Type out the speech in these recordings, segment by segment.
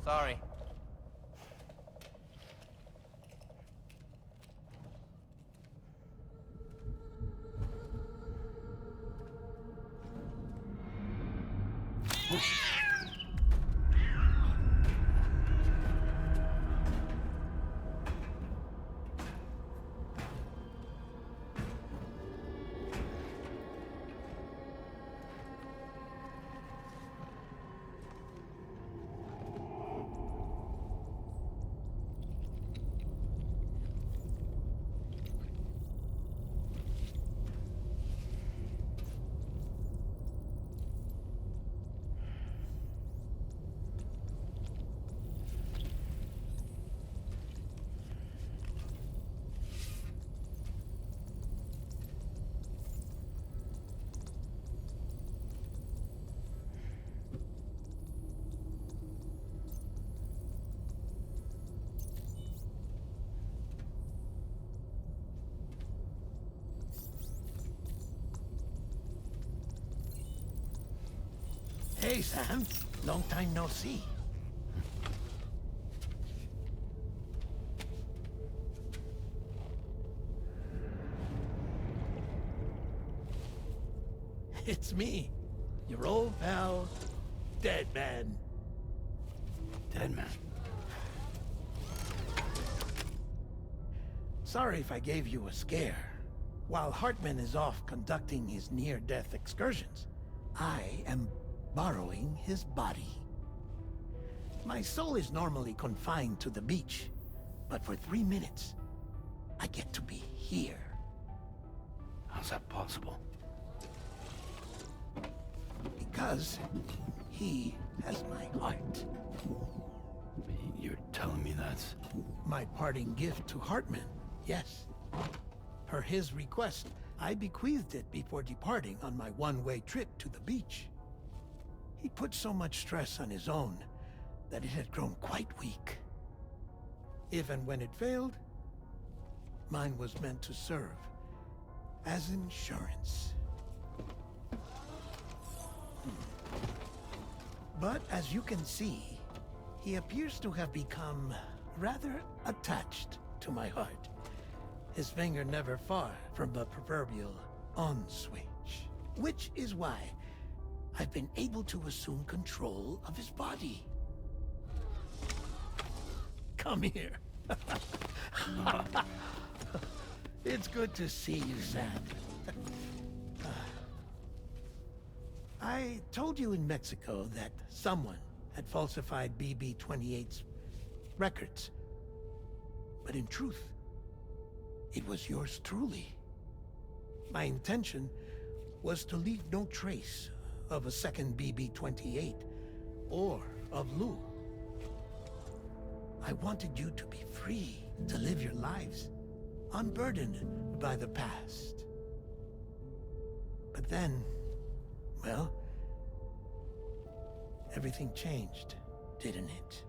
Sorry. Hey, Sam. Long time no see. It's me, your old pal, Dead Man. Dead Man. Sorry if I gave you a scare. While Hartman is off conducting his near-death excursions, I am borrowing his body. My soul is normally confined to the beach, but for 3 minutes, I get to be here. How's that possible? Because he has my heart. You're telling me that's... My parting gift to Hartman, yes. Per his request, I bequeathed it before departing on my one-way trip to the beach. He put so much stress on his own that it had grown quite weak. If and when it failed, mine was meant to serve as insurance. But as you can see, he appears to have become rather attached to my heart. His finger never far from the proverbial on switch. Which is why I've been able to assume control of his body. Come here. It's good to see you, Sam. I told you in Mexico that someone had falsified BB-28's records. But in truth, it was yours truly. My intention was to leave no trace of a second BB-28 or of Lou. I wanted you to be free to live your lives, unburdened by the past. But then, well, everything changed, didn't it?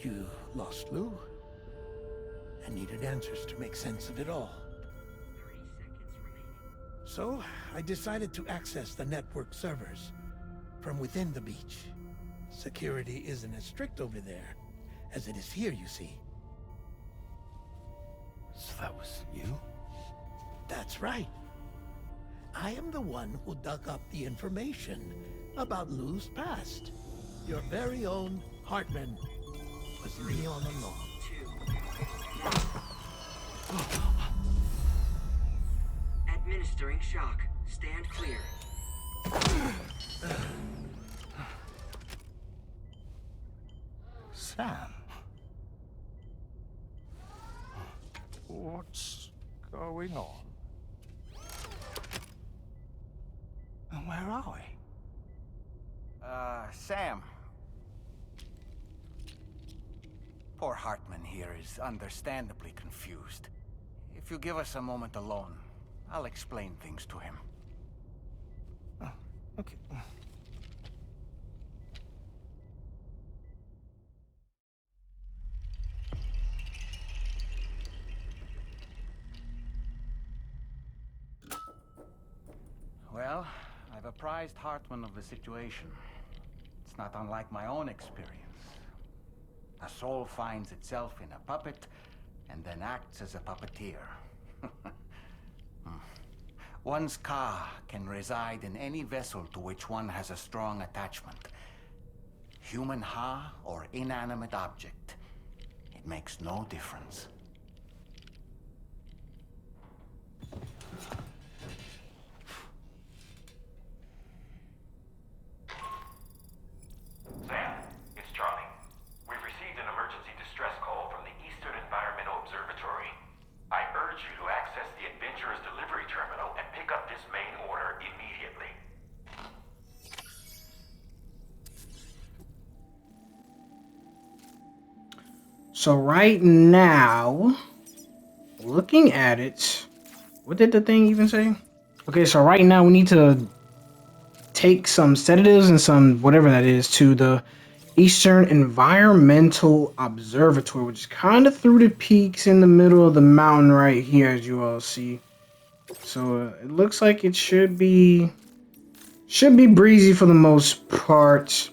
You lost Lou, and needed answers to make sense of it all. So, I decided to access the network servers from within the beach. Security isn't as strict over there as it is here, you see. So that was you? That's right. I am the one who dug up the information about Lou's past. Your very own Hartman was me all along. Administering shock. Stand clear. Sam? What's going on? And where are we? Sam. Poor Hartman here is understandably confused. If you give us a moment alone, I'll explain things to him. Oh, okay. Well, I've apprised Hartman of the situation. It's not unlike my own experience. A soul finds itself in a puppet and then acts as a puppeteer. One's ka can reside in any vessel to which one has a strong attachment. Human ha or inanimate object. It makes no difference. Sam, it's Charlie. We've received an emergency distress call from the Eastern Environmental Observatory. I urge you to access the Adventurer's delivery terminal and pick up this main order immediately. So right now, looking at it, what did the thing even say? Okay, so right now we need to take some sedatives and some whatever that is to the Eastern Environmental Observatory, which is kind of through the peaks in the middle of the mountain right here, as you all see. So it looks like it should be breezy for the most part.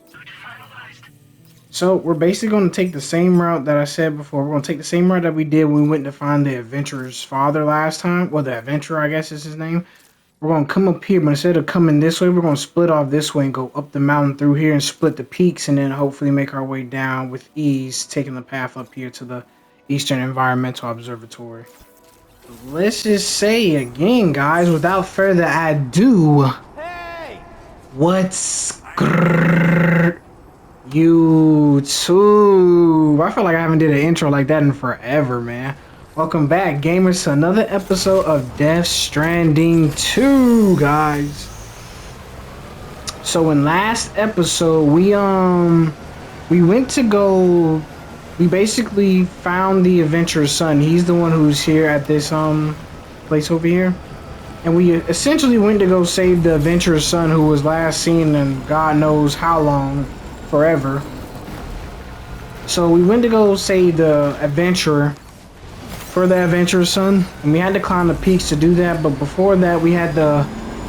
So we're basically going to take the same route that I said before. We're going to take the same route that we did when we went to find the adventurer's father last time. Well, the adventurer, I guess is his name. We're going to come up here, but instead of coming this way, we're going to split off this way and go up the mountain through here and split the peaks and then hopefully make our way down with ease, taking the path up here to the Eastern Environmental Observatory. Let's just say again, guys, without further ado, what's YouTube? I feel like I haven't did an intro like that in forever, man. Welcome back, gamers, to another episode of Death Stranding 2, guys. So in last episode, we went to go. We basically found the adventurer's son. He's the one who's here at this place over here. And we essentially went to go save the adventurer's son, who was last seen in God knows how long, forever. So we went to go save the adventurer for the adventurer's son, and we had to climb the peaks to do that. But before that, we had to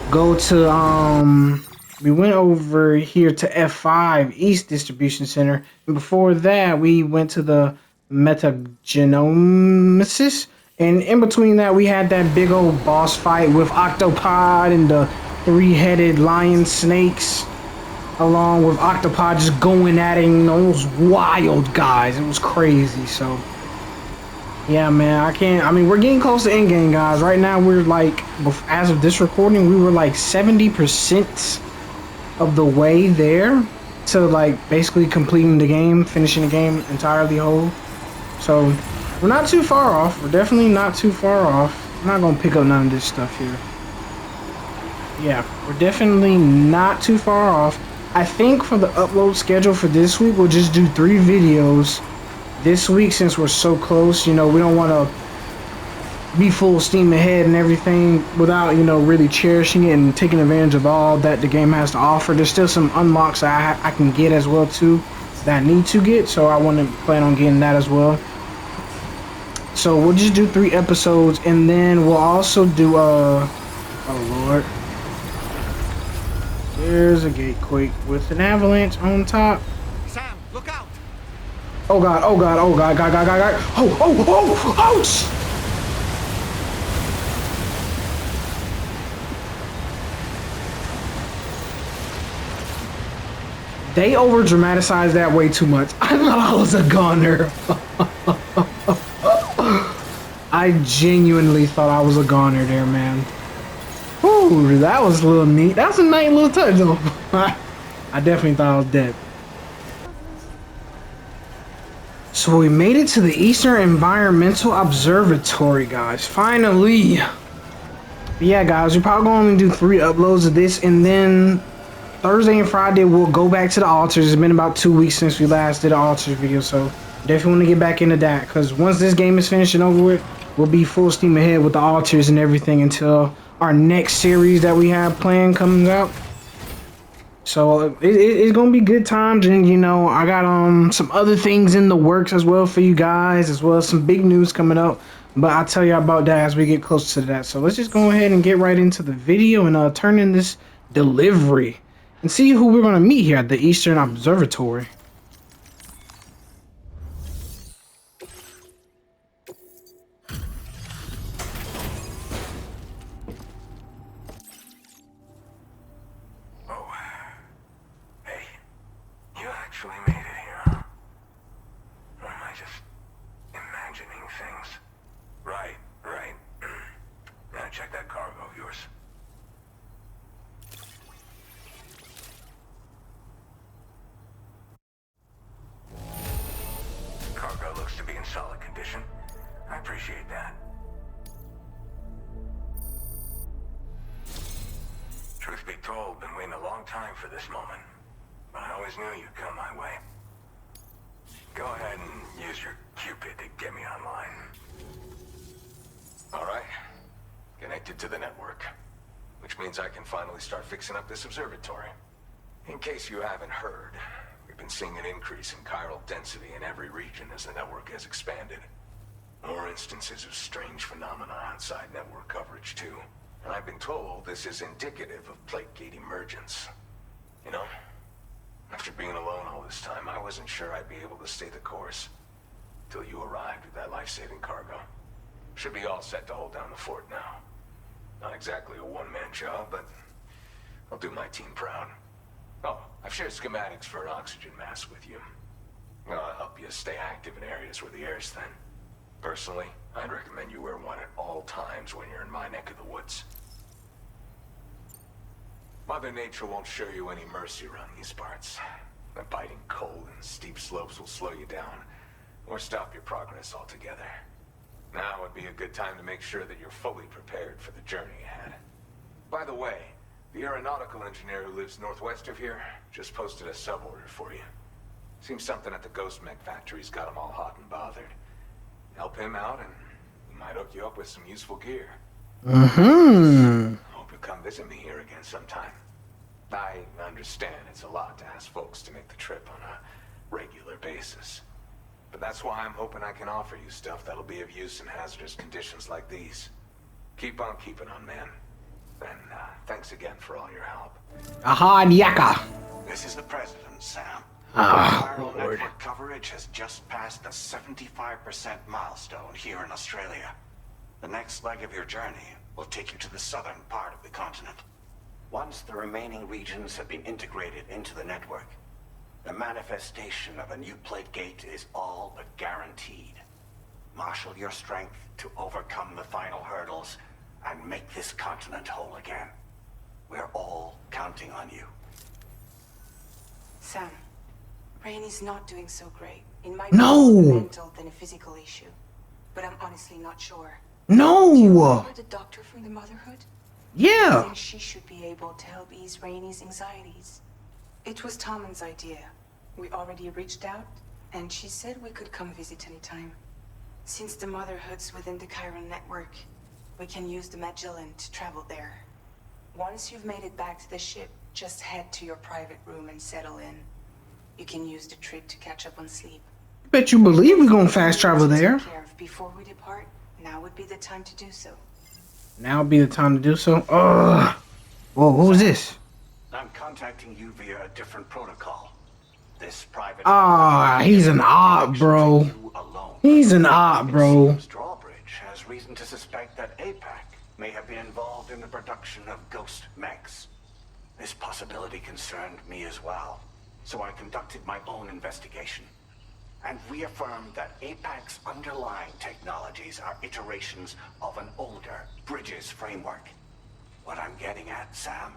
go to we went over here to F5 East Distribution Center, and before that we went to the Metagenomics, and in between that we had that big old boss fight with Octopod and the three-headed lion snakes, along with Octopod just going at it. You know, it was wild, guys. It was crazy. So yeah, man, I mean, we're getting close to endgame, guys. Right now we're like, as of this recording, we were like 70% of the way there to like basically completing the game, finishing the game entirely whole. So we're not too far off. We're definitely not too far off. I'm not gonna pick up none of this stuff here. Yeah, we're definitely not too far off. I think for the upload schedule for this week, we'll just do 3 videos this week since we're so close. You know, we don't want to be full steam ahead and everything without, you know, really cherishing it and taking advantage of all that the game has to offer. There's still some unlocks that I can get as well too, that I need to get, so I want to plan on getting that as well. So we'll just do 3 episodes, and then we'll also do Oh Lord. There's a gatequake with an avalanche on top. Sam, look out! Oh God, oh God, oh God, God. Oh, ouch! They over dramatized that way too much. I thought I was a goner. I genuinely thought I was a goner there, man. Ooh, that was a little neat. That's a nice little touch, though. I definitely thought I was dead. So we made it to the Eastern Environmental Observatory, guys. Finally. But yeah, guys, we're probably going to do 3 uploads of this, and then Thursday and Friday we'll go back to the altars. It's been about 2 weeks since we last did an altars video, so definitely want to get back into that, because once this game is finished and over with, we'll be full steam ahead with the altars and everything until our next series that we have planned comes out. So it's gonna be good times, and you know, I got some other things in the works as well for you guys, as well as some big news coming up, but I'll tell you about that as we get closer to that. So let's just go ahead and get right into the video and turn in this delivery and see who we're gonna meet here at the Eastern Observatory. You actually made it here, huh? Or am I just imagining things? Right. Now check that cargo of yours. Cargo looks to be in solid condition. I appreciate that. Truth be told, been waiting a long time for this moment. But I always knew you'd come my way. Go ahead and use your Cupid to get me online. All right. Connected to the network. Which means I can finally start fixing up this observatory. In case you haven't heard, we've been seeing an increase in chiral density in every region as the network has expanded. More instances of strange phenomena outside network coverage, too. And I've been told this is indicative of plate gate emergence. You know, after being alone all this time, I wasn't sure I'd be able to stay the course. Till you arrived with that life-saving cargo. Should be all set to hold down the fort now. Not exactly a one-man job, but I'll do my team proud. Oh, I've shared schematics for an oxygen mask with you. I'll help you stay active in areas where the air's thin. Personally, I'd recommend you wear one at all times when you're in my neck of the woods. Mother Nature won't show you any mercy around these parts. The biting cold and steep slopes will slow you down, or stop your progress altogether. Now would be a good time to make sure that you're fully prepared for the journey ahead. By the way, the aeronautical engineer who lives northwest of here just posted a sub-order for you. Seems something at the Ghost Mech factory's got him all hot and bothered. Help him out and he might hook you up with some useful gear. Hope you'll come visit me here again sometime. I understand it's a lot to ask folks to make the trip on a regular basis. But that's why I'm hoping I can offer you stuff that'll be of use in hazardous conditions like these. Keep on keeping on, man. And thanks again for all your help. Aha, Nyaka. This is the President, Sam. Ah, Viral Lord. network coverage has just passed the 75% milestone here in Australia. The next leg of your journey will take you to the southern part of the continent. Once the remaining regions have been integrated into the network, the manifestation of a new plate gate is all but guaranteed. Marshal your strength to overcome the final hurdles and make this continent whole again. We're all counting on you. Sam, Rainy's not doing so great. It might No. be more mental than a physical issue, but I'm honestly not sure. Do you No. remember the doctor from the Motherhood? I Yeah. think she should be able to help ease Rainy's anxieties. It was Tommen's idea. We already reached out, and she said we could come visit anytime. Since the Motherhood's within the Chiron network, we can use the Magellan to travel there. Once you've made it back to the ship, just head to your private room and settle in. You can use the trip to catch up on sleep. Bet you believe we're gonna fast travel there. Take care of before we depart, now would be the time to do so. Now be the time to do so. Ugh. Whoa, who's this? I'm contacting you via a different protocol. This private... He's an op, bro. He's an op, bro. Drawbridge has reason to suspect that APAC may have been involved in the production of ghost mechs. This possibility concerned me as well, so I conducted my own investigation and reaffirmed that APAC's underlying technologies are iterations of an older Bridges framework. What I'm getting at, Sam,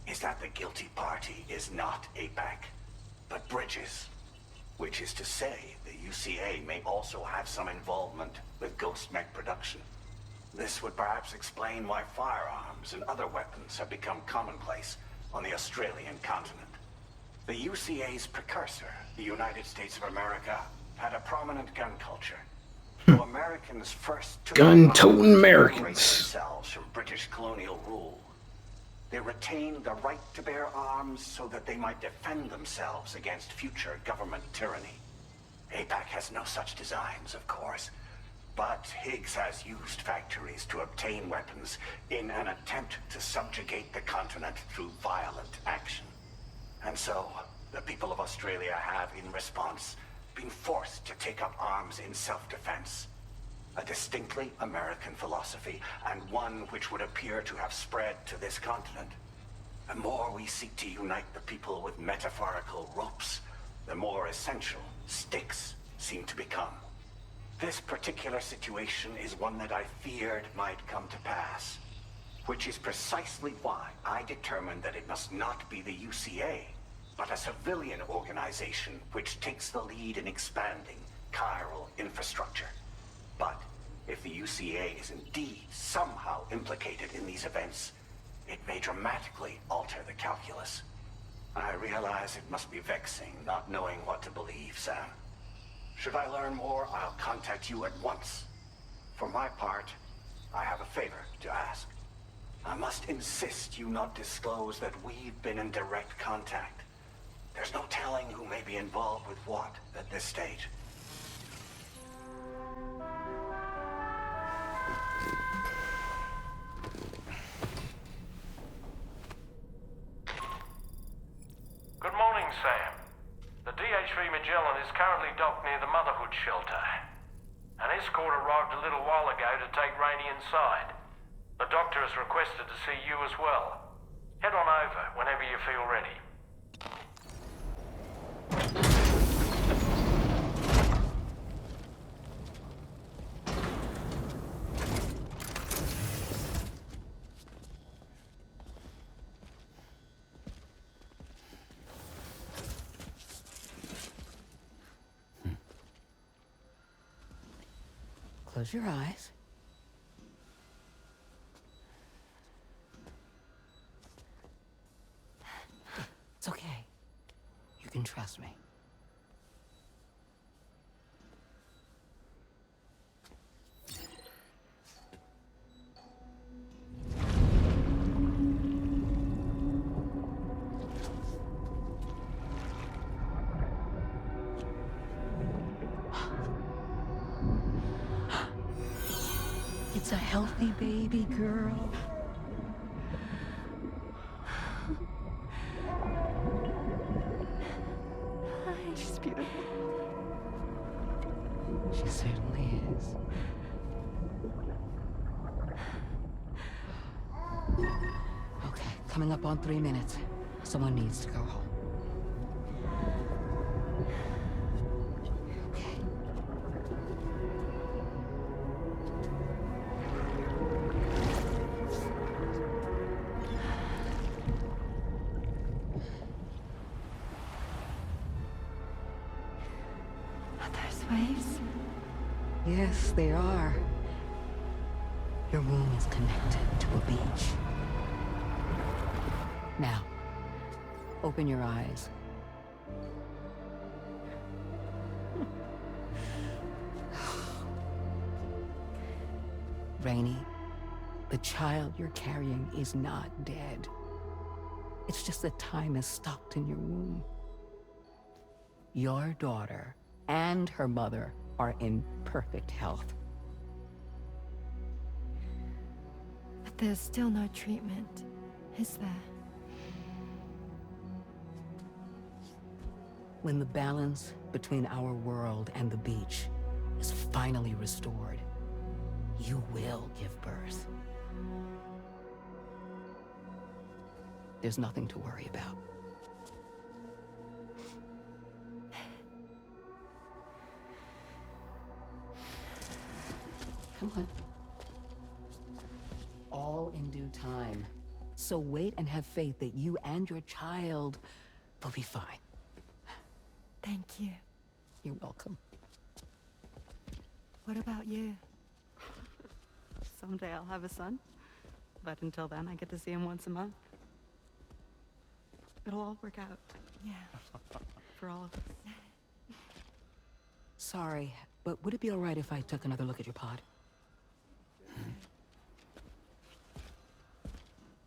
is that the guilty party is not APAC, but Bridges. Which is to say, the UCA may also have some involvement with ghost mech production. This would perhaps explain why firearms and other weapons have become commonplace on the Australian continent. The UCA's precursor, the United States of America, had a prominent gun culture. Though Americans first took gun-toting Americans themselves from British colonial rule, they retained the right to bear arms so that they might defend themselves against future government tyranny. APAC has no such designs, of course, but Higgs has used factories to obtain weapons in an attempt to subjugate the continent through violent action. And so, the people of Australia have, in response, been forced to take up arms in self-defense. A distinctly American philosophy, and one which would appear to have spread to this continent. The more we seek to unite the people with metaphorical ropes, the more essential sticks seem to become. This particular situation is one that I feared might come to pass, which is precisely why I determined that it must not be the UCA, but a civilian organization which takes the lead in expanding chiral infrastructure. But if the UCA is indeed somehow implicated in these events, it may dramatically alter the calculus. I realize it must be vexing not knowing what to believe, Sam. Should I learn more, I'll contact you at once. For my part, I have a favor to ask. I must insist you not disclose that we've been in direct contact. There's no telling who may be involved with what at this stage. Good morning, Sam. The DH-3 Magellan is currently docked near the Motherhood shelter. An escort arrived a little while ago to take Rainey inside. The doctor has requested to see you as well. Head on over whenever you feel ready. Close your eyes. It's okay. You can trust me. It's a healthy baby girl. She's beautiful. She certainly is. Okay, coming up on 3 minutes. Someone needs to go home. Waves? Yes, they are. Your room is connected to a beach. Now, open your eyes. Rainey, the child you're carrying is not dead. It's just that time has stopped in your womb. Your daughter and her mother are in perfect health. there's still no treatment, is there? When the balance between our world and the beach is finally restored, you will give birth. There's nothing to worry about. Come on. All in due time. So wait and have faith that you and your child will be fine. Thank you. You're welcome. What about you? Someday I'll have a son. But until then, I get to see him once a month. It'll all work out. Yeah. For all of us. Sorry, but would it be all right if I took another look at your pod?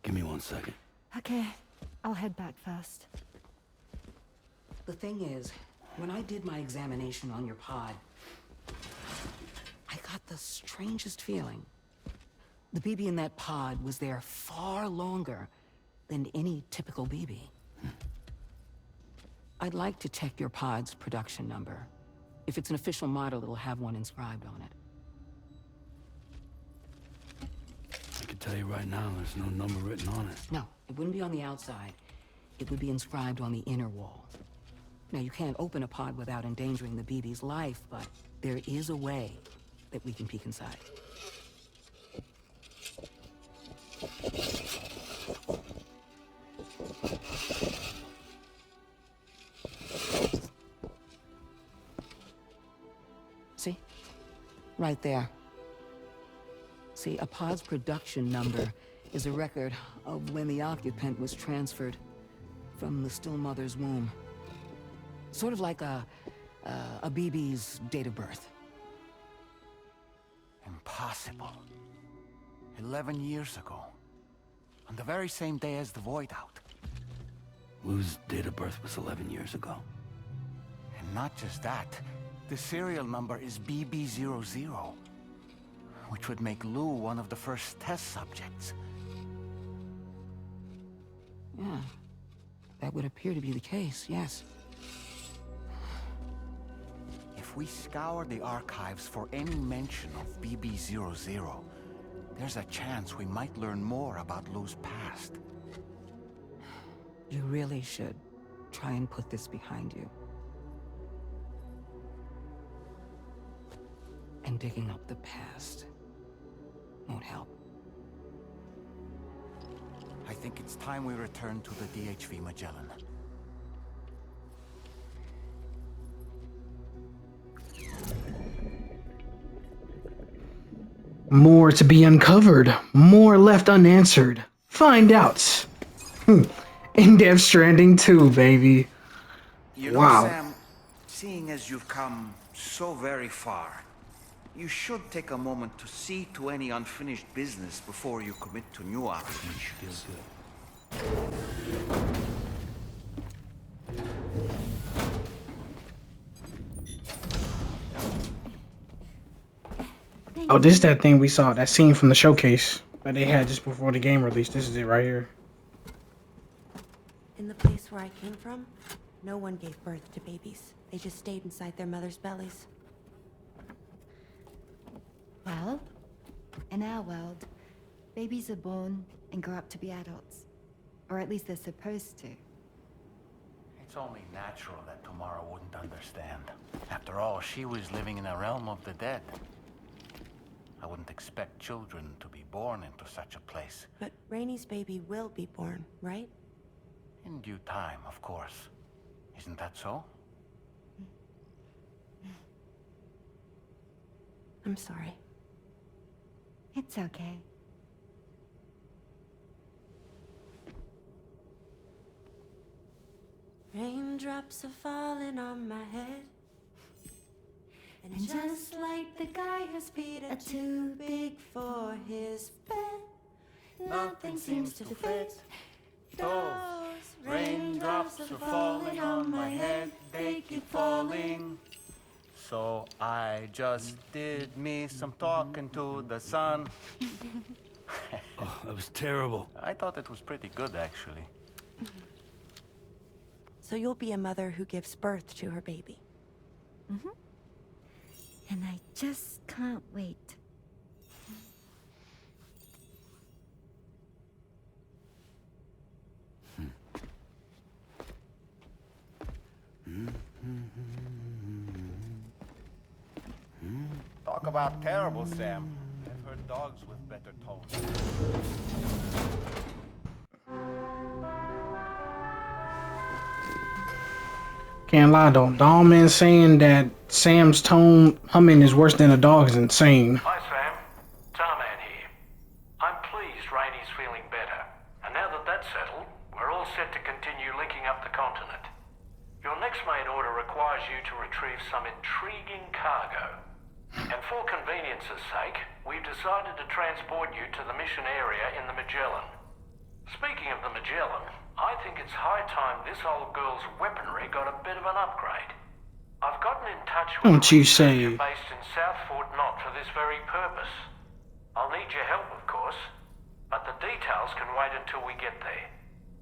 Give me 1 second. Okay, I'll head back first. The thing is, when I did my examination on your pod, I got the strangest feeling. The BB in that pod was there far longer than any typical BB. I'd like to check your pod's production number. If it's an official model, it'll have one inscribed on it. I can tell you right now, there's no number written on it. No, it wouldn't be on the outside. It would be inscribed on the inner wall. Now, you can't open a pod without endangering the BB's life, but there is a way that we can peek inside. See? Right there. See, a pod's production number is a record of when the occupant was transferred from the still mother's womb. Sort of like a BB's date of birth. Impossible. 11 years ago. On the very same day as the Void Out. Lou's date of birth was 11 years ago. And not just that, the serial number is BB00, which would make Lou one of the first test subjects. Yeah, that would appear to be the case, yes. If we scour the archives for any mention of BB00, there's a chance we might learn more about Lou's past. You really should try and put this behind you. And digging up the past won't help. I think it's time we return to the DHV Magellan. More to be uncovered, more left unanswered. Find out. In Death Stranding 2, baby. You know, Wow. Sam, seeing as you've come so very far, you should take a moment to see to any unfinished business before you commit to new operations. Feels good. Oh, this is that thing we saw, that scene from the showcase that they had just before the game released. This is it right here. In the place where I came from, no one gave birth to babies. They just stayed inside their mother's bellies. Well, in our world, babies are born and grow up to be adults. Or at least they're supposed to. It's only natural that Tamara wouldn't understand. After all, she was living in a realm of the dead. I wouldn't expect children to be born into such a place. But Rainey's baby will be born, right? In due time, of course. Isn't that so? I'm sorry. It's okay. Raindrops are falling on my head. And just like the guy whose feet are too big for his bed, nothing seems to fit. Those raindrops are falling on my head, they keep falling. So I just did me some talking to the sun. Oh, that was terrible. I thought it was pretty good, actually. So you'll be a mother who gives birth to her baby. Mm-hmm. And I just can't wait. Talk about terrible, Sam. I've heard dogs with better tones. Can't lie though, Dahlman saying that Sam's tone humming is worse than a dog is insane. Hi, Sam. Tarman here. I'm pleased Rainey's feeling better. And now that that's settled, we're all set to continue linking up the continent. Your next main order requires you to retrieve some intriguing cargo. And for convenience's sake, we've decided to transport you to the mission area in the Magellan. Speaking of the Magellan, I think it's high time this old girl's weaponry got a bit of an upgrade. I've gotten in touch with Don't you say. based in South Fort Knott for this very purpose. I'll need your help, of course, but the details can wait until we get there.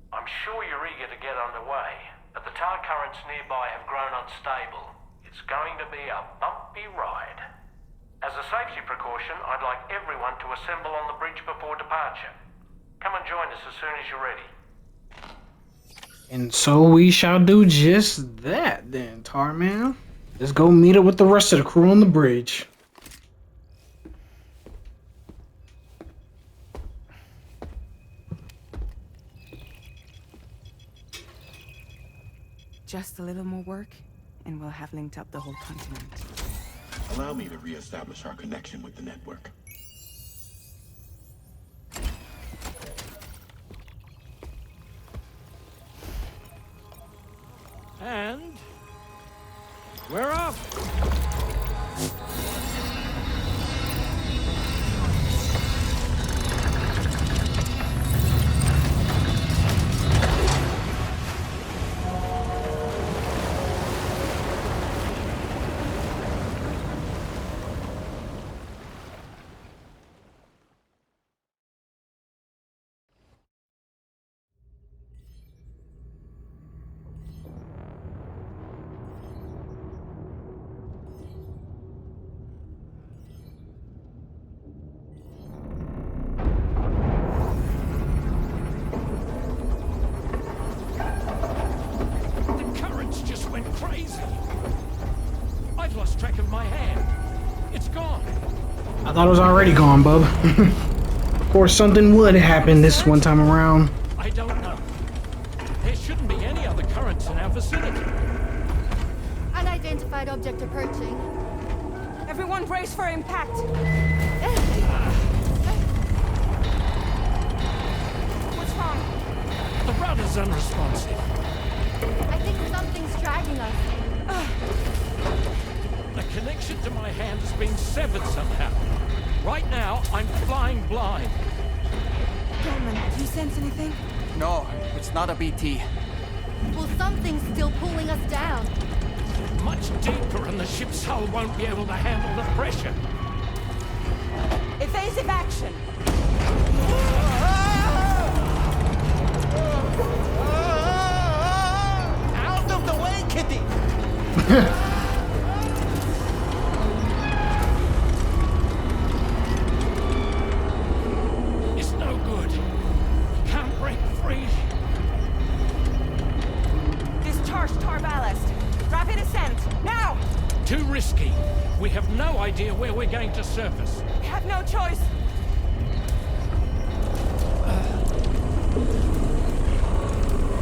I'm sure you're eager to get underway, but the tar currents nearby have grown unstable. It's going to be a bumpy ride. As a safety precaution, I'd like everyone to assemble on the bridge before departure. Come and join us as soon as you're ready. And so we shall do just that then, Tarman. Let's go meet up with the rest of the crew on the bridge. Just a little more work, and we'll have linked up the whole continent. Allow me to reestablish our connection with the network. And we're off. Crazy. I've lost track of my hand. It's gone. I thought it was already gone, bub. Of course, something would happen this one time around. I don't know. There shouldn't be any other currents in our vicinity. Unidentified object approaching. Everyone brace for impact. What's wrong? The rudder's unresponsive. I think something's dragging us. The connection to my hand has been severed somehow. Right now, I'm flying blind. Dolman, do you sense anything? No, it's not a BT. Well, something's still pulling us down. Much deeper, and the ship's hull won't be able to handle the pressure. Evasive action. Out of the way, Kitty! It's no good. Can't break free. Discharge tar ballast. Rapid ascent, now! Too risky. We have no idea where we're going to surface. We have no choice.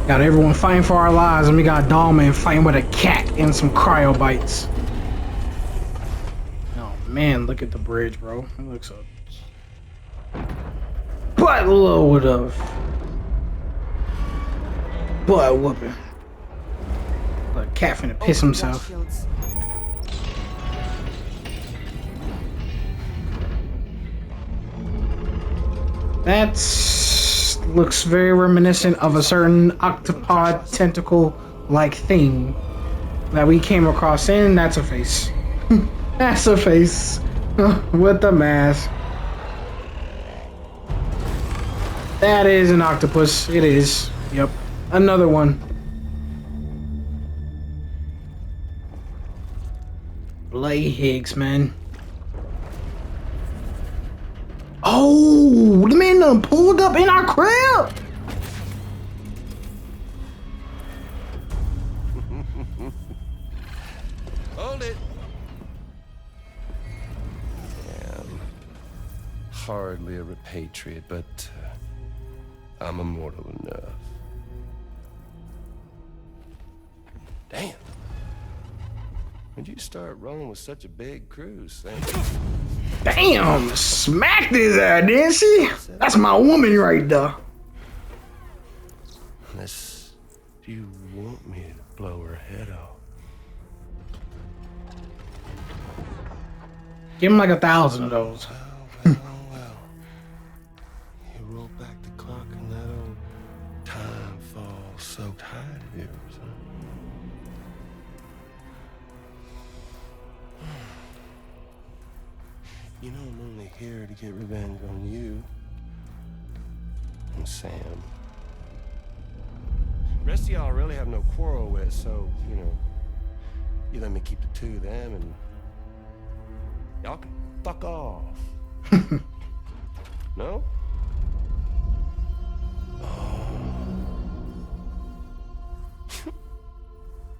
Got everyone fighting for our lives, and we got Dahlman fighting with a cat and some cryo bites. Oh man, look at the bridge, bro. It looks a buttload of butt whooping. The cat finna piss himself. That's looks very reminiscent of a certain octopod tentacle-like thing that we came across, and that's a face. That's a face with the mask. That is an octopus. It is. Yep. Another one. Bloody Higgs, man. Oh, the man done pulled up in our crib. Hold it. Damn. Hardly a repatriate, but I'm immortal enough. Damn. When'd you start rolling with such a big crew, Sam? Damn, smacked his ass, didn't she? That's my woman right there. Unless you want me to blow her head off. Give him like 1,000 of those. Well. You roll back the clock and that old time fall soaked hide of yours, huh? You know I'm only here to get revenge on you and Sam. The rest of y'all really have no quarrel with, so, you know, you let me keep the two of them and y'all can fuck off. No?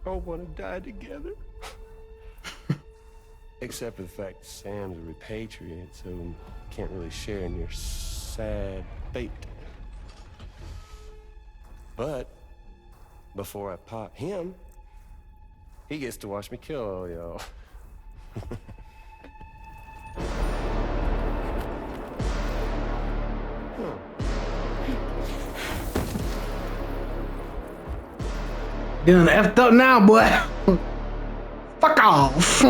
All want to die together. Except for the fact Sam's a repatriate, so can't really share in your sad fate. But before I pop him, he gets to watch me kill all y'all. Getting effed up now, boy. Fuck off.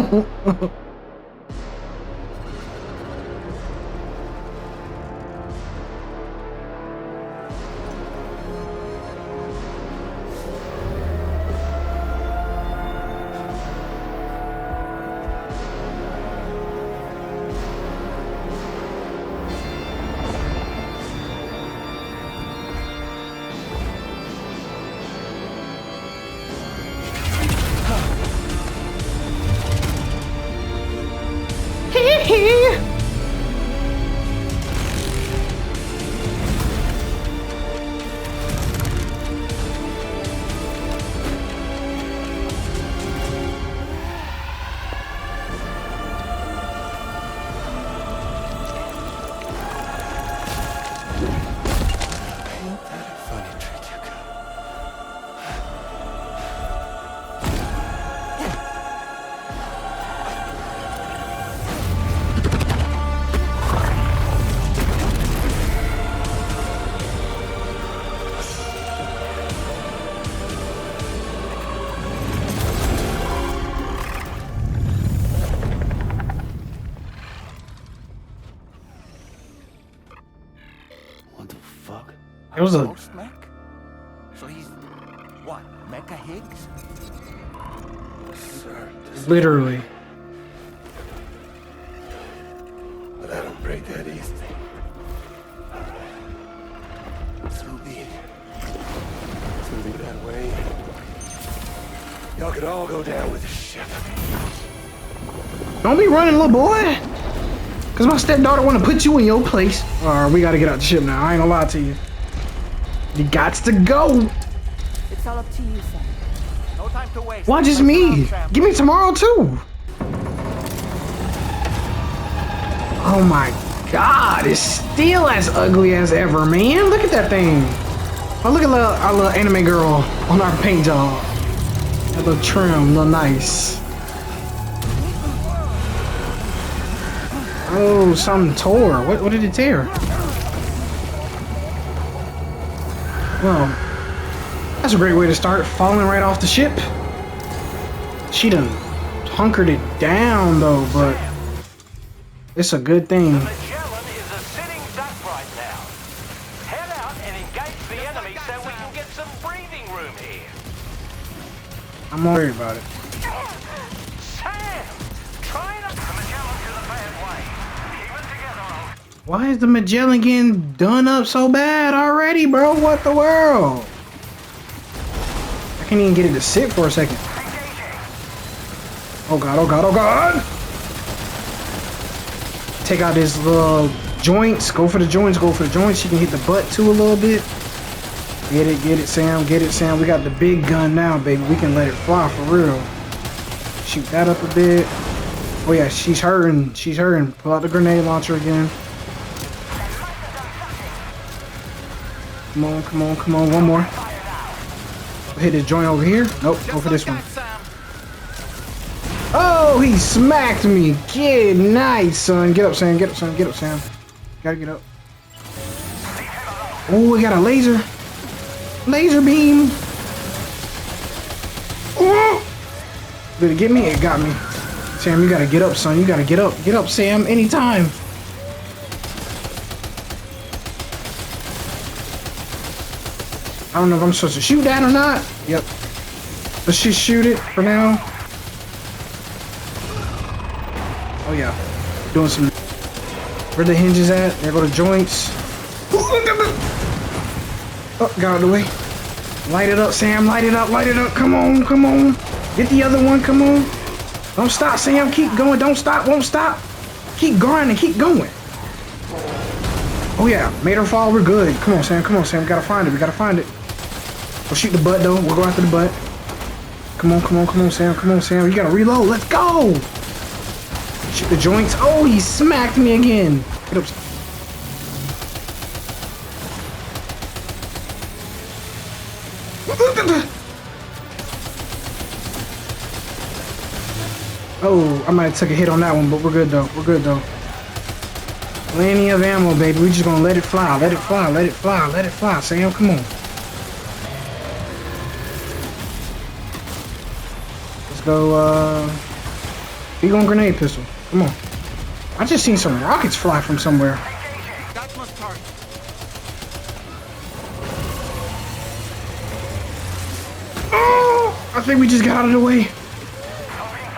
It was a Mech? So he's what? Mecha Higgs? Sir, literally. but I don't break that easy. So be it. It's gonna be that way. Y'all could all go down with the ship. Don't be running, little boy. Cause my stepdaughter wanna put you in your place. Alright, we gotta get out the ship now. I ain't gonna lie to you. You gots to go. It's all up to you, son. No time to waste. Why just me? Give me tomorrow too. Oh my god, it's still as ugly as ever, man. Look at that thing. Oh, look at our little anime girl on our paint job. That little trim, little nice. Oh, something tore. What did it tear? Well, that's a great way to start, falling right off the ship. She done hunkered it down though, but it's a good thing. The Magellan is a sitting duck right now. Head out and engage the enemy so we can get some breathing room here. I'm not worried about it. Sam! Try not... The Magellan's in a bad way. Keep it together, Why is the Magellan getting done up so bad already, bro? What the world? I can't even get it to sit for a second. Oh god, oh god, oh god! Take out his little joints. Go for the joints, go for the joints. You can hit the butt too a little bit. Get it, Sam. Get it, Sam. We got the big gun now, baby. We can let it fly for real. Shoot that up a bit. Oh yeah, she's hurting. She's hurting. Pull out the grenade launcher again. Come on, come on, come on. One more. Hit this joint over here. Nope, go for this one. Oh, he smacked me. Get nice, son. Get up, Sam. Get up, son. Get up, Sam. Gotta get up. Oh, we got a laser. Laser beam. Oh! Did it get me? It got me. Sam, you gotta get up, son. You gotta get up. Get up, Sam. Anytime. I don't know if I'm supposed to shoot that or not. Yep. Let's just shoot it for now. Oh yeah. Doing some... Where the hinges at? There go the joints. Oh, got out of the way. Light it up, Sam. Light it up. Light it up. Come on. Come on. Get the other one. Come on. Don't stop, Sam. Keep going. Don't stop. Won't stop. Keep grinding. Keep going. Oh yeah. Made her fall. We're good. Come on, Sam. Come on, Sam. We gotta find it. We gotta find it. We'll shoot the butt, though. We'll go after the butt. Come on. Come on. Come on, Sam. Come on, Sam. You gotta reload. Let's go. Shoot the joints. Oh, he smacked me again. Get up. Oh, I might have took a hit on that one, but we're good though. We're good though. Plenty of ammo, baby. We just gonna let it fly. Let it fly. Let it fly. Let it fly. Sam, come on. Let's go, big on grenade pistol. Come on. I just seen some rockets fly from somewhere. Oh, I think we just got out of the way.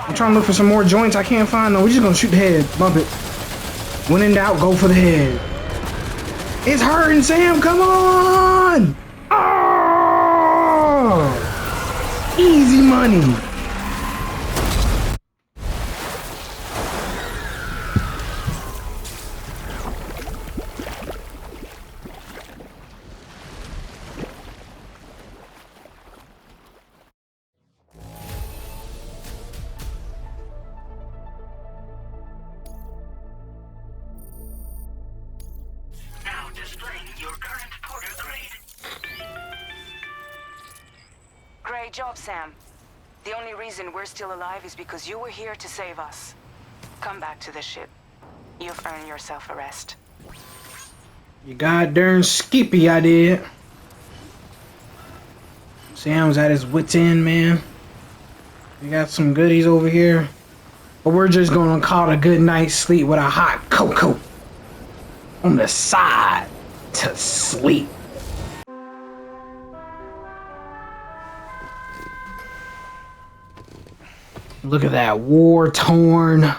I'm trying to look for some more joints. I can't find them. We're just gonna shoot the head. Bump it. When in doubt, go for the head. It's hurting, Sam. Come on. Oh, easy money. Great job, Sam. The only reason we're still alive is because you were here to save us. Come back to the ship. You've earned yourself a rest. You goddamn skippy, I did. Sam's at his wit's end, man. We got some goodies over here. But we're just gonna call it a good night's sleep with a hot cocoa on the side to sleep. Look at that, war-torn.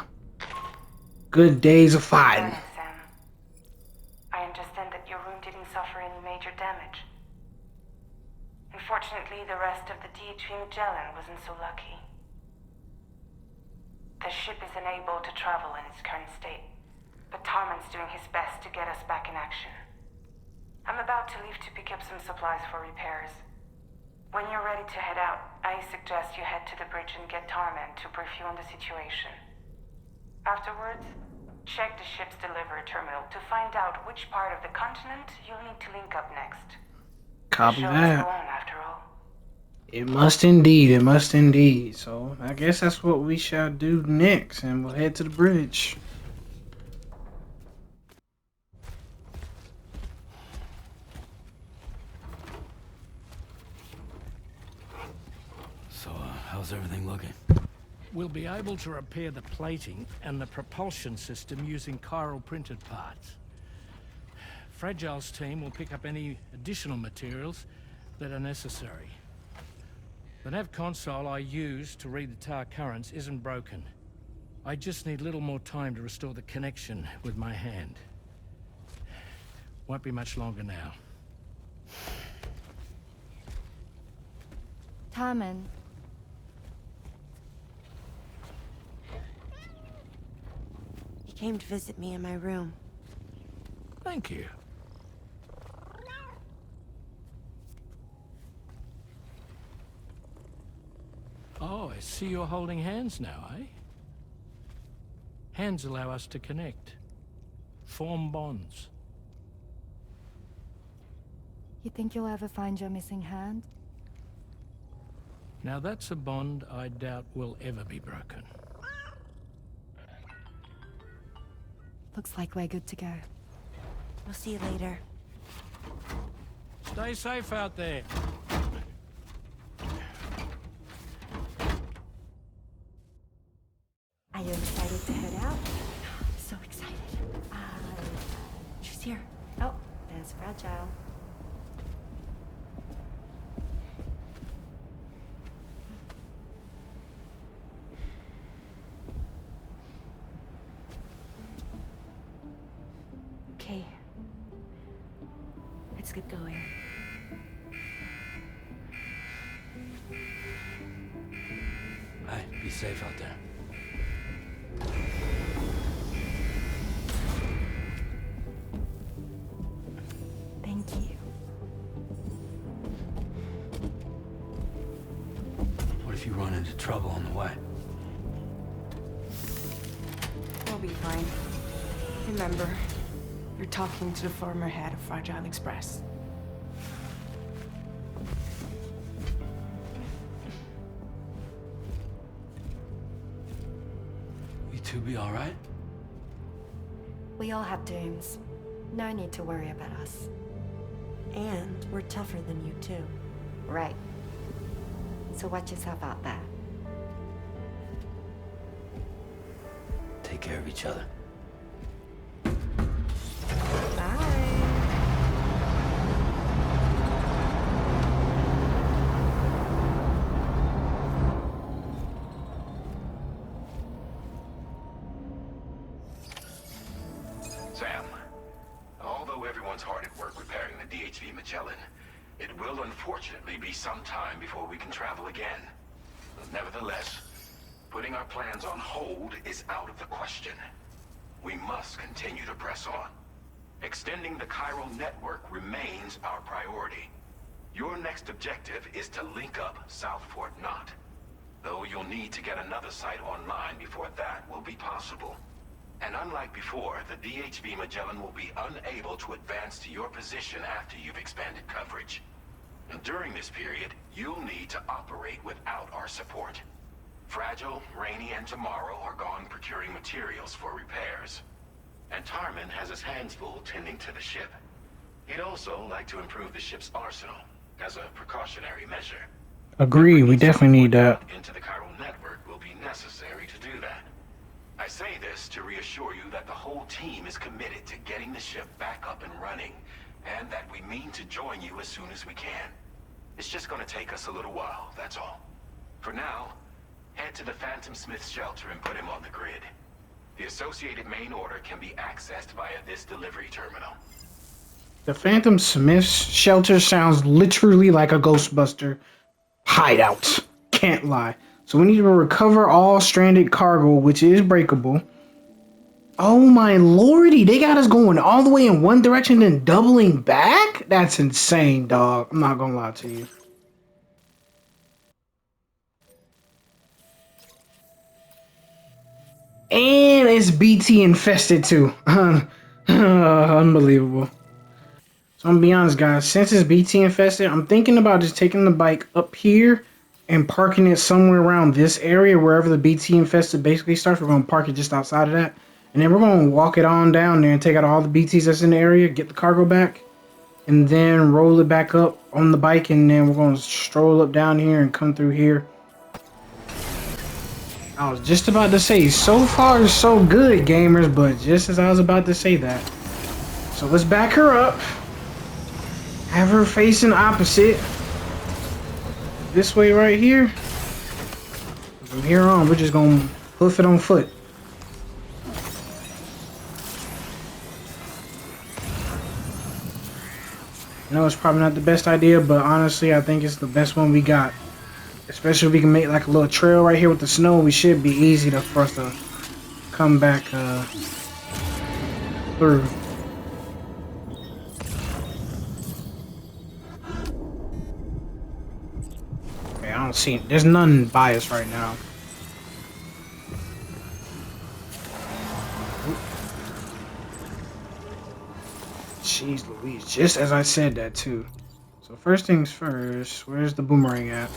Good days of fighting. Sam, I understand that your room didn't suffer any major damage. Unfortunately, the rest of the DHV Magellan wasn't so lucky. The ship is unable to travel in its current state, but Tarman's doing his best to get us back in action. I'm about to leave to pick up some supplies for repairs. When you're ready to head out, I suggest you head to the bridge and get Tarman to brief you on the situation. Afterwards, check the ship's delivery terminal to find out which part of the continent you'll need to link up next. Copy The show that. must go on, after all. It must indeed, it must indeed. So I guess that's what we shall do next, and we'll head to the bridge. So, how's everything looking? We'll be able to repair the plating and the propulsion system using chiral printed parts. Fragile's team will pick up any additional materials that are necessary. The nav console I use to read the tar currents isn't broken. I just need a little more time to restore the connection with my hand. Won't be much longer now. Tarman. He came to visit me in my room. Thank you. Oh, I see you're holding hands now, eh? Hands allow us to connect. Form bonds. You think you'll ever find your missing hand? Now that's a bond I doubt will ever be broken. Looks like we're good to go. We'll see you later. Stay safe out there. Are you excited to head out? So excited. She's here. Oh, there's Fragile. Okay. Let's get going. Hey, be safe out there. Thank you. What if you run into trouble on the way? We'll be fine. Remember, you're talking to the former head of Fragile Express. You two be all right? We all have dooms. No need to worry about us. And we're tougher than you, too. Right. So watch yourself out there. Take care of each other. Sam, although everyone's hard at work repairing the DHV Magellan, it will unfortunately be some time before we can travel again. Nevertheless, putting our plans on hold is out of the question. We must continue to press on. Extending the chiral network remains our priority. Your next objective is to link up South Fort Knot. Though you'll need to get another site online before that will be possible. And unlike before, the DHV Magellan will be unable to advance to your position after you've expanded coverage. And during this period, you'll need to operate without our support. Fragile, Rainy, and Tomorrow are gone procuring materials for repairs. And Tarman has his hands full tending to the ship. He'd also like to improve the ship's arsenal, as a precautionary measure. Agree, we definitely need that. Into the chiral network will be necessary to do that. I say this to reassure you that the whole team is committed to getting the ship back up and running, and that we mean to join you as soon as we can. It's just gonna take us a little while, that's all. For now, head to the Phantom Smith's shelter and put him on the grid. The associated main order can be accessed via this delivery terminal. The Phantom Smith's shelter sounds literally like a Ghostbuster hideout. Can't lie. So we need to recover all stranded cargo, which is breakable. Oh my lordy, they got us going all the way in one direction then doubling back? That's insane, dog. I'm not gonna lie to you. And it's BT infested too. Unbelievable. So I'm gonna be honest, guys. Since it's BT infested, I'm thinking about just taking the bike up here and parking it somewhere around this area, wherever the BT infested basically starts. We're gonna park it just outside of that, and then we're gonna walk it on down there and take out all the BTs that's in the area, get the cargo back, and then roll it back up on the bike, and then we're gonna stroll up down here and come through here. I was just about to say, so far so good, gamers, but just as I was about to say that. So let's back her up. Have her facing opposite. This way right here. From here on, we're just gonna hoof it on foot. I know it's probably not the best idea, but honestly, I think it's the best one we got. Especially if we can make like a little trail right here with the snow, we should be easy for us to come back through. Okay, I don't see it. There's none by us right now. Jeez Louise, just as I said that too. So first things first, where's the boomerang at?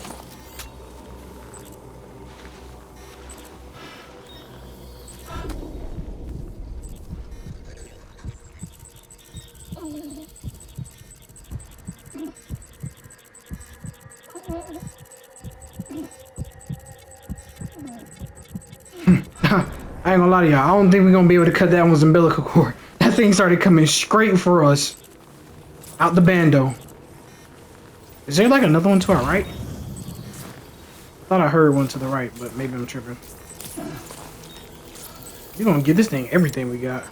I ain't gonna lie to y'all, I don't think we're gonna be able to cut that one's umbilical cord. That thing started coming straight for us. Out the bando. Is there like another one to our right? I thought I heard one to the right, but maybe I'm tripping. We're gonna give this thing everything we got.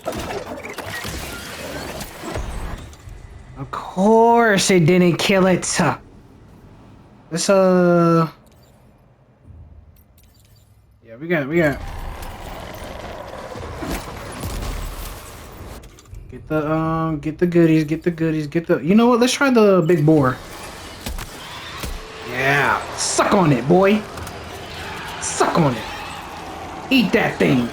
Of course it didn't kill it. Let's yeah, we got get the goodies, you know what, let's try the big boar. Yeah, suck on it, boy. Suck on it. Eat that thing.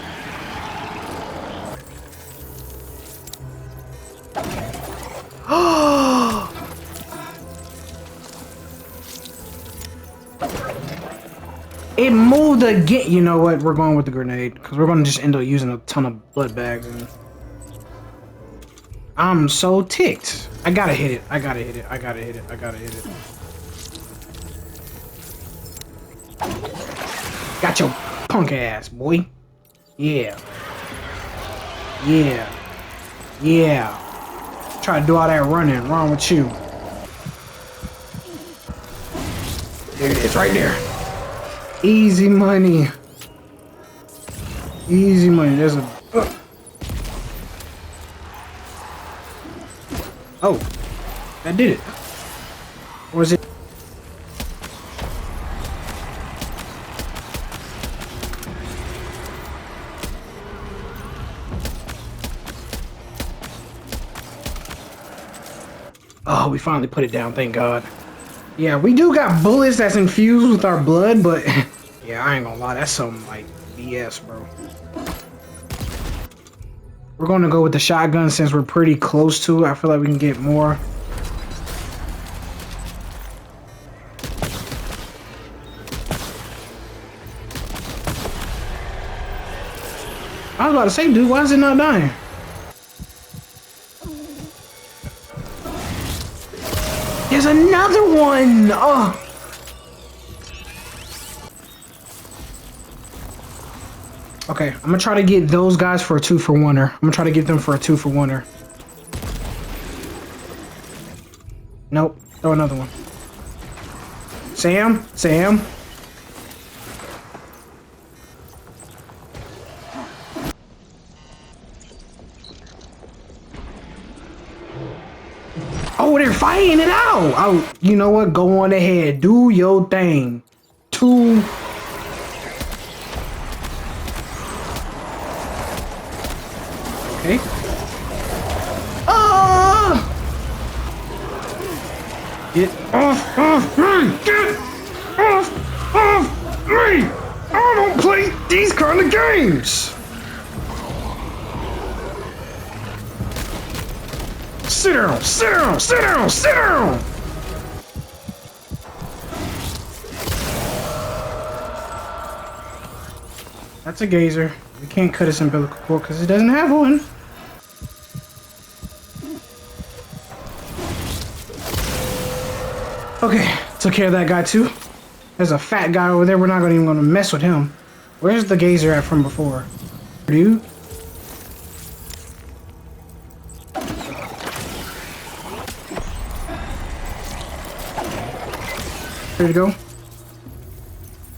It moved again. You know what? We're going with the grenade because we're going to just end up using a ton of blood bags. And I'm so ticked. I gotta hit it. I gotta hit it. Got your punk ass, boy. Yeah. Try to do all that running. Wrong with you. There it is, right there. Easy money. There's a... Oh. That did it. Or was it... Oh, we finally put it down, thank God. Yeah, we do got bullets that's infused with our blood, but yeah, I ain't gonna lie, that's some like BS, bro. We're gonna go with the shotgun since we're pretty close to it. I feel like we can get more. I was about to say, dude, why is it not dying? There's another one! Oh! Okay, I'm gonna try to get those guys for a 2-for-1-er. I'm gonna try to get them for a 2-for-1-er. Nope. Throw another one. Sam? Oh, they're fighting it out! Oh, you know what? Go on ahead. Do your thing. Okay. Get off me! Get off me! I don't play these kind of games! Sit down! That's a gazer. We can't cut his umbilical cord because it doesn't have one. Okay, took care of that guy too. There's a fat guy over there. We're not even gonna mess with him. Where's the gazer at from before? Dude. There you go.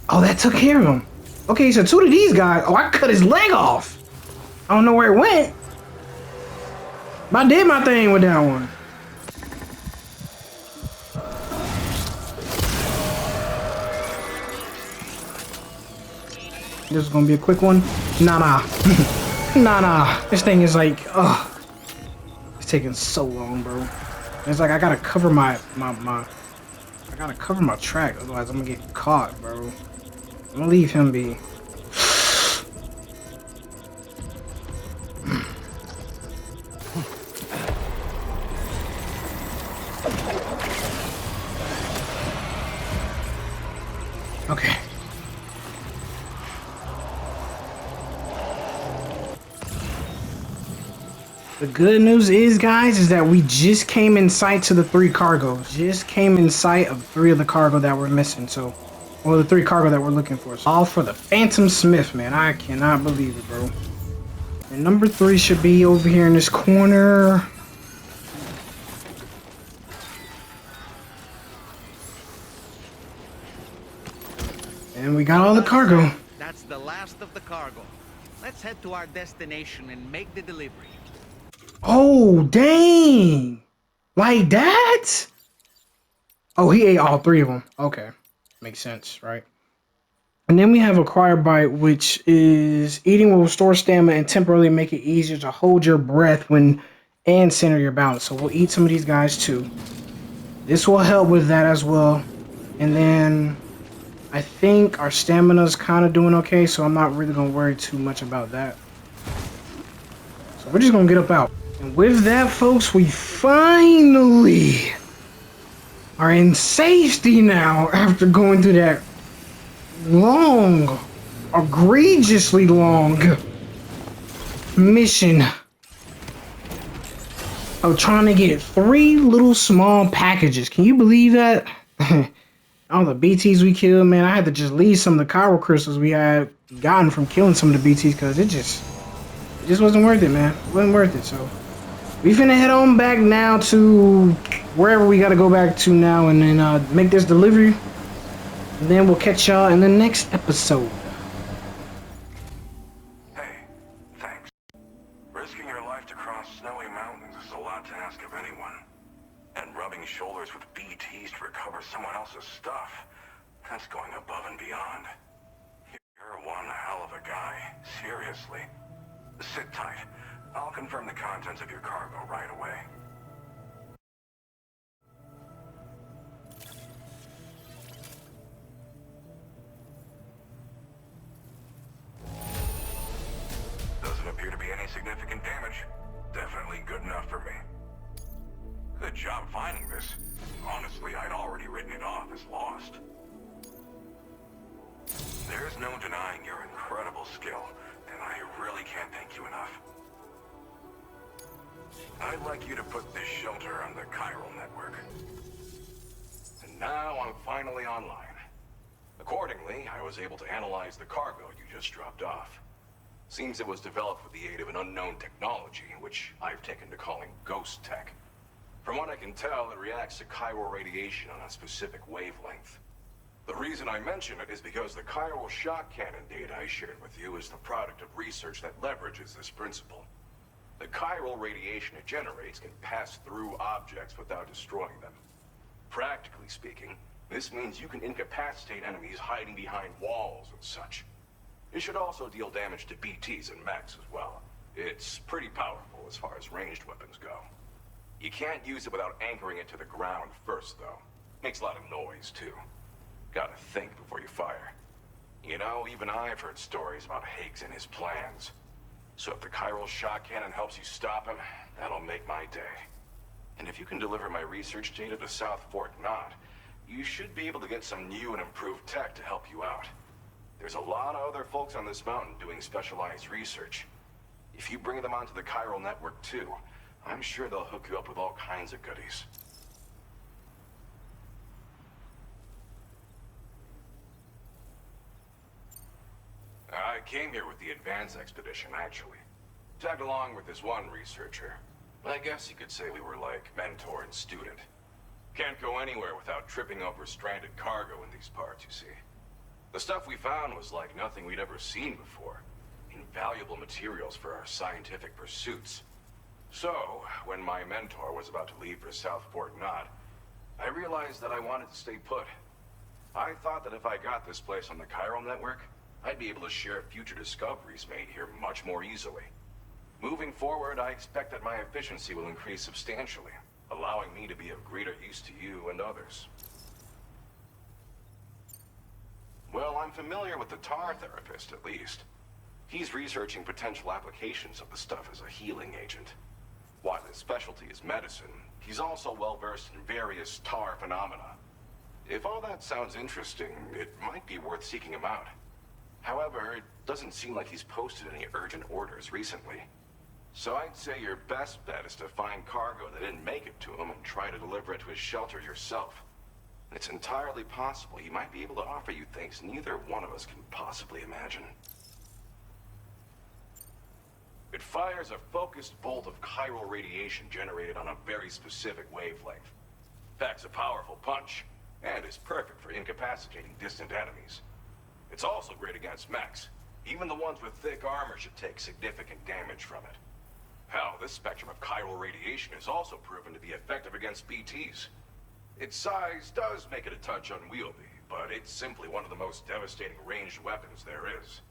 Oh, that took care of him. Okay, so 2 of these guys. Oh, I cut his leg off. I don't know where it went. But I did my thing with that one. This is gonna be a quick one. Nah. Nah. This thing is like, ugh. It's taking so long, bro. It's like I gotta cover my I gotta cover my track, otherwise I'm gonna get caught, bro. I'm gonna leave him be. Okay. The good news is, guys, is that we just came in sight to the 3 cargos. Just came in sight of 3 of the cargo that we're missing, so... Well, the 3 cargo that we're looking for. So, all for the Phantom Smith, man. I cannot believe it, bro. And number 3 should be over here in this corner. And we got all the cargo. That's the last of the cargo. Let's head to our destination and make the delivery. Oh, dang! Like that? Oh, he ate all 3 of them. Okay. Makes sense, right? And then we have Acquire Bite, which is eating will restore stamina and temporarily make it easier to hold your breath when and center your balance. So we'll eat some of these guys too. This will help with that as well. And then I think our stamina's kind of doing okay, so I'm not really going to worry too much about that. So we're just going to get up out. And with that, folks, we finally are in safety now after going through that long, egregiously long mission of trying to get 3 little small packages. Can you believe that? All the BTs we killed, man. I had to just leave some of the chiral crystals we had gotten from killing some of the BTs because it just wasn't worth it, man. It wasn't worth it. So we finna head on back now to wherever we gotta go back to now, and then make this delivery. And then we'll catch y'all in the next episode. Hey, thanks. Risking your life to cross snowy mountains is a lot to ask of anyone. And rubbing shoulders with BTs to recover someone else's stuff, that's going above and beyond. You're one hell of a guy, seriously. Sit tight. I'll confirm the contents of your cargo right away. Doesn't appear to be any significant damage. Definitely good enough for me. Good job finding this. Honestly, I'd already written it off as lost. There's no denying your incredible skill, and I really can't thank you enough. I'd like you to put this shelter on the chiral network. And now I'm finally online. Accordingly, I was able to analyze the cargo you just dropped off. Seems it was developed with the aid of an unknown technology, which I've taken to calling ghost tech. From what I can tell, it reacts to chiral radiation on a specific wavelength. The reason I mention it is because the chiral shock cannon data I shared with you is the product of research that leverages this principle. The chiral radiation it generates can pass through objects without destroying them. Practically speaking, this means you can incapacitate enemies hiding behind walls and such. It should also deal damage to BTs and mechs as well. It's pretty powerful as far as ranged weapons go. You can't use it without anchoring it to the ground first, though. Makes a lot of noise, too. Gotta think before you fire. You know, even I've heard stories about Higgs and his plans. So if the chiral shock cannon helps you stop him, that'll make my day. And if you can deliver my research data to South Fort Knott, you should be able to get some new and improved tech to help you out. There's a lot of other folks on this mountain doing specialized research. If you bring them onto the chiral network too, I'm sure they'll hook you up with all kinds of goodies. I came here with the advance expedition, actually. Tagged along with this one researcher. I guess you could say we were like mentor and student. Can't go anywhere without tripping over stranded cargo in these parts, you see. The stuff we found was like nothing we'd ever seen before. Invaluable materials for our scientific pursuits. So, when my mentor was about to leave for South Fort Knott, I realized that I wanted to stay put. I thought that if I got this place on the chiral network, I'd be able to share future discoveries made here much more easily. Moving forward, I expect that my efficiency will increase substantially, allowing me to be of greater use to you and others. Well, I'm familiar with the tar therapist, at least. He's researching potential applications of the stuff as a healing agent. While his specialty is medicine, he's also well-versed in various tar phenomena. If all that sounds interesting, it might be worth seeking him out. However, it doesn't seem like he's posted any urgent orders recently. So I'd say your best bet is to find cargo that didn't make it to him and try to deliver it to his shelter yourself. It's entirely possible he might be able to offer you things neither one of us can possibly imagine. It fires a focused bolt of chiral radiation generated on a very specific wavelength. Packs a powerful punch, and is perfect for incapacitating distant enemies. It's also great against mechs. Even the ones with thick armor should take significant damage from it. Hell, this spectrum of chiral radiation is also proven to be effective against BTs. Its size does make it a touch unwieldy, but it's simply one of the most devastating ranged weapons there is.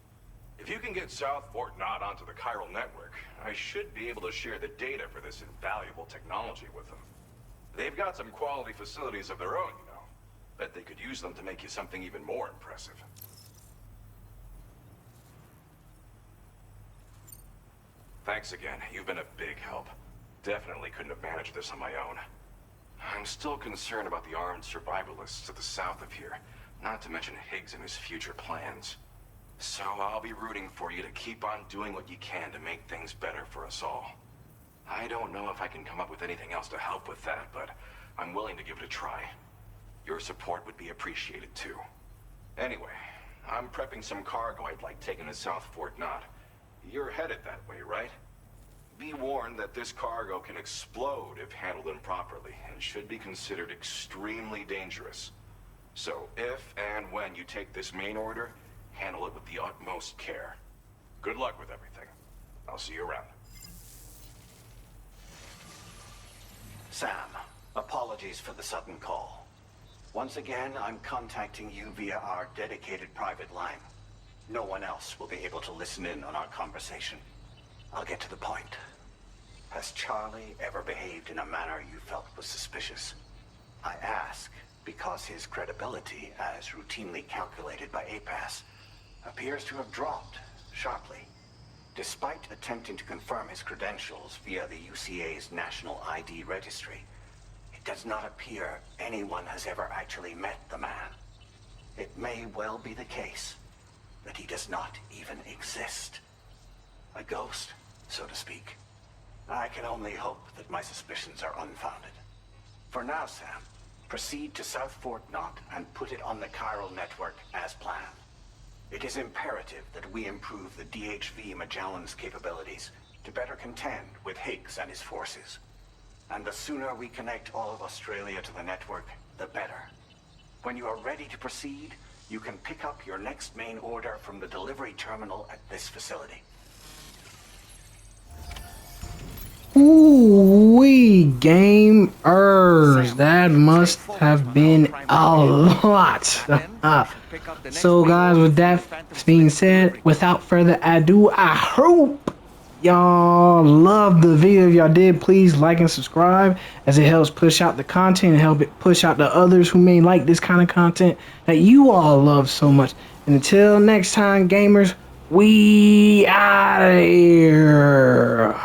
If you can get South Fort Knott onto the chiral network, I should be able to share the data for this invaluable technology with them. They've got some quality facilities of their own, you know. Bet they could use them to make you something even more impressive. Thanks again. You've been a big help. Definitely couldn't have managed this on my own. I'm still concerned about the armed survivalists to the south of here, not to mention Higgs and his future plans. So I'll be rooting for you to keep on doing what you can to make things better for us all. I don't know if I can come up with anything else to help with that, but I'm willing to give it a try. Your support would be appreciated too. Anyway, I'm prepping some cargo I'd like taken to South Fort Knott. You're headed that way, right? Be warned that this cargo can explode if handled improperly, and should be considered extremely dangerous. So if and when you take this main order, handle it with the utmost care. Good luck with everything. I'll see you around. Sam, apologies for the sudden call. Once again, I'm contacting you via our dedicated private line. No one else will be able to listen in on our conversation. I'll get to the point. Has Charlie ever behaved in a manner you felt was suspicious? I ask because his credibility, as routinely calculated by APAS, appears to have dropped sharply. Despite attempting to confirm his credentials via the UCA's National ID Registry, it does not appear anyone has ever actually met the man. It may well be the case that he does not even exist. A ghost, so to speak. I can only hope that my suspicions are unfounded. For now, Sam, proceed to South Fort Knott and put it on the chiral network as planned. It is imperative that we improve the DHV Magellan's capabilities to better contend with Higgs and his forces. And the sooner we connect all of Australia to the network, the better. When you are ready to proceed, you can pick up your next main order from the delivery terminal at this facility. Ooh-wee, gamers. That must have been a lot. So guys, with that being said, without further ado, I hope y'all loved the video. If y'all did, please like and subscribe, as it helps push out the content and help it push out the others who may like this kind of content that you all love so much. And until next time, gamers, we out of here.